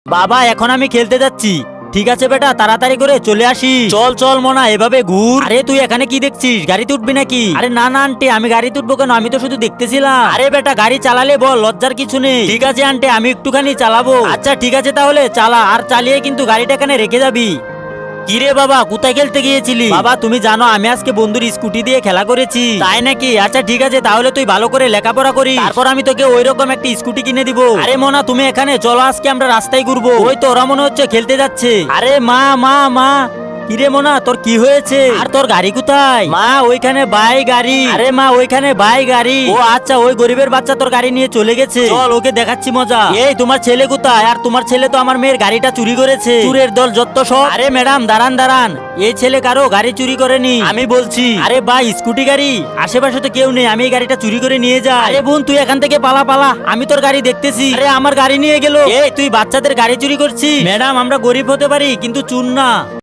বাবা এখন আমি খেলতে যাচ্ছি। ঠিক আছে বেটা, তাড়াতাড়ি করে চলে আসি। চল চল মোনা, এভাবে ঘুর। আরে তুই এখানে কি দেখছিস? গাড়িতে উঠবি নাকি? আরে না না আন্টি, আমি গাড়িতে উঠবো কেন? আমি তো শুধু দেখতেছিলাম। আরে বেটা, গাড়ি চালালে বল, লজ্জার কিছু নেই। ঠিক আছে আন্টি, আমি একটুখানি চালাবো। আচ্ছা ঠিক আছে, তাহলে চালা, আর চালিয়ে কিন্তু গাড়িটা এখানে রেখে যাবি। কিরে বাবা, কোথায় খেলতে গিয়েছিলি? বাবা তুমি জানো আমি আজকে বন্ধুর স্কুটি দিয়ে খেলা করেছি। তাই নাকি? আচ্ছা ঠিক আছে, তাহলে তুই ভালো করে লেখাপড়া করিস, তারপর আমি তোকে ওইরকম একটা স্কুটি কিনে দিব। আরে মোনা তুমি এখানে চলো, আজকে আমরা রাস্তায় ঘুরবো। ওই তো ওরা মনে হচ্ছে খেলতে যাচ্ছে। আরে মা মা মা, কিরে মোনা তোর কি হয়েছে? আর তোর গাড়ি কোথায়? মা ওইখানে বাই গাড়ি। আরে মা ওইখানে বাই গাড়ি। ও আচ্ছা, ওই গরিবের বাচ্চা তোর গাড়ি নিয়ে চলে গেছে। চল ওকে দেখাচ্ছি মজা। এই তোমার ছেলে কোথায়? আর তোমার ছেলে তো আমার মেয়ের গাড়িটা চুরি করেছে। চুরের দল যত সব। আরে ম্যাডাম দাঁড়ান দাঁড়ান, এই ছেলে কারো গাড়ি চুরি করেনি, আমি বলছি। আরে ভাই স্কুটি গাড়ি, আশেপাশে তো কেউ নেই, আমি এই গাড়িটা চুরি করে নিয়ে যাই। আরে বোন তুই এখান থেকে পালা পালা, আমি তোর গাড়ি দেখতেছি। আরে আমার গাড়ি নিয়ে গেল। এই তুই বাচ্চাদের গাড়ি চুরি করছিস? ম্যাডাম আমরা গরিব হতে পারি কিন্তু চুর না।